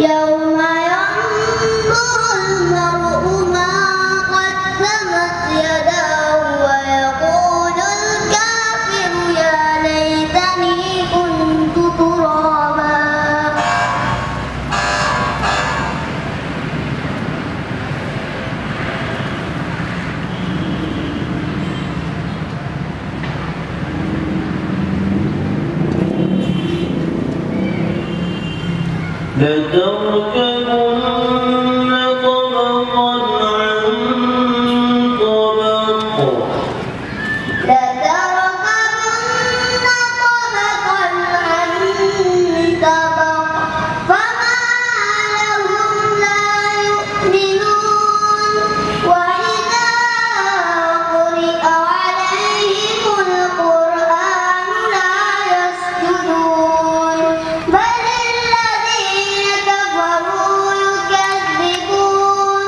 يوم ينظر المرء ما قدمت يداه ويقول الكافر يا ليتني كنت ترابا. لتركبن طبقا عن طبق لتركبن طبقا عن طبق فما لهم لا يؤمنون وإذا قرئ عليهم القرآن لا يسجدون بل الذين كفروا يكذبون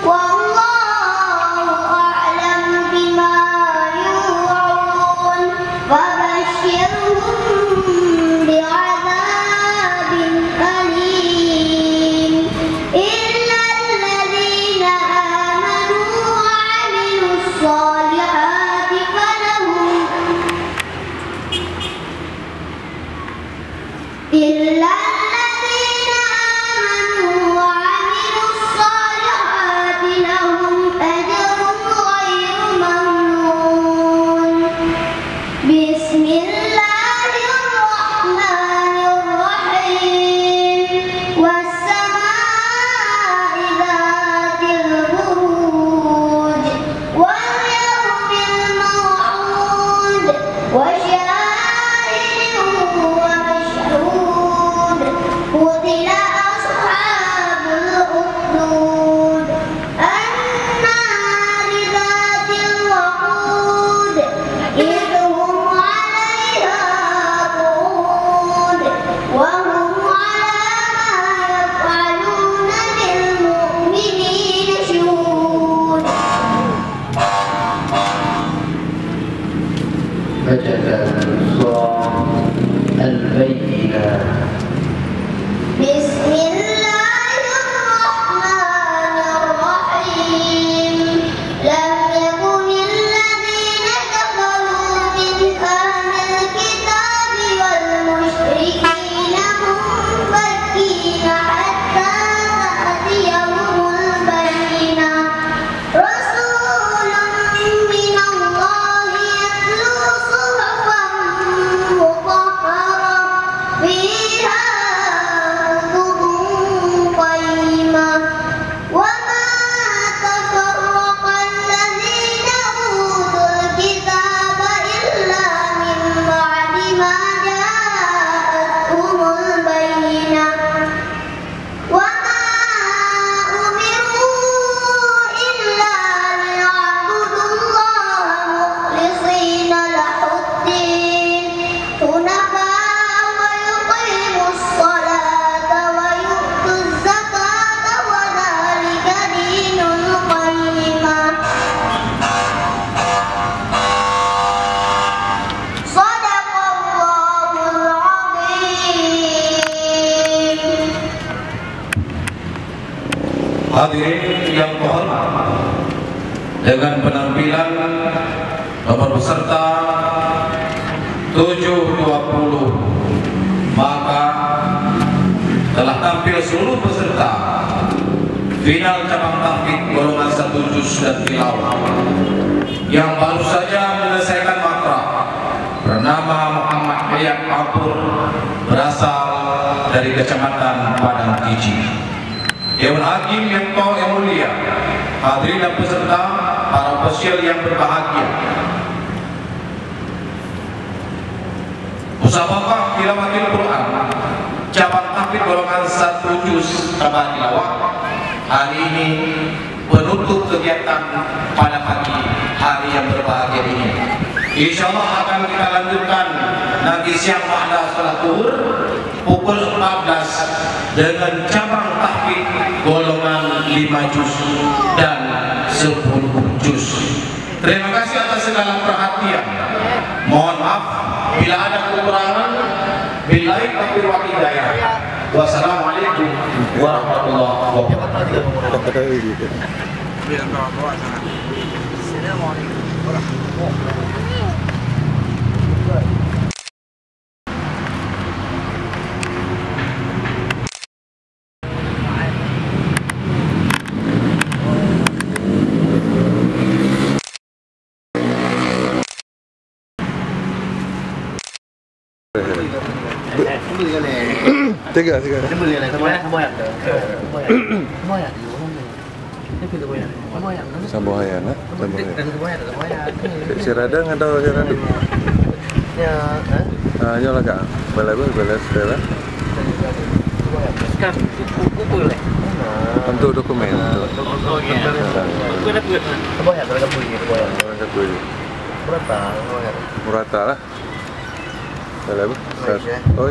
والله أعلم بما يوعون فبشرهم بعذاب أليم إلا الذين آمنوا وعملوا الصالحات لهم أجر غير ممنون. بسم الله الرحمن الرحيم والسماء ذات البروج واليوم الموعود وشاهد ومشهود قتل أصحاب الأخدود النار ذات الوقود إذ هم عليها قعود وهم على ما يفعلون بالمؤمنين شهود. فجأة صار البينة. بسم الله الرحمن الرحيم لم يكن الذين كفروا من أهل الكتاب والمشركين منفكين حتى تأتيهم البينة رسول من الله يتلو صحفا مطهرة فيها كتب قيمة وما تفرق الذين أوتوا الكتاب إلا من بعد ما جاءتهم البينة وما أمروا إلا ليعبدوا الله مخلصين له الدين حنفاء ويقيموا الصلاة ويؤتوا الزكاة وذلك دين القيمة. صدق الله العظيم. Hadirin yang terhormat, dengan penampilan nomor peserta 720 maka telah tampil seluruh peserta final cabang tahfidz golongan 1 juz dan tilawah yang baru saja menyelesaikan makrah bernama Muhammad Hayat Abur berasal dari Kecamatan Padang Kiji. Dewan Hakim yang mulia, hadirin dan peserta, para ofisial yang berbahagia. Musabaqah tilawatil Quran cabang tahfidz golongan 1 juz cabang tilawah hari ini penutup kegiatan pada pagi hari yang berbahagia ini. Insya Allah akan kita lanjutkan nanti siang pada salat zuhur pukul 14 dengan cabang tahfidz golongan 5 juz dan 10 juz. Terima kasih atas segala perhatian. Mohon maaf bila ada kekurangan. Billahi taufiq wal hidayah. Wassalamualaikum warahmatullahi wabarakatuh. Tiga. Sambohayan, si Radang atau si Randu? Nyola kak, balai Stella. Untuk dokumen. Murata lah. Balai oh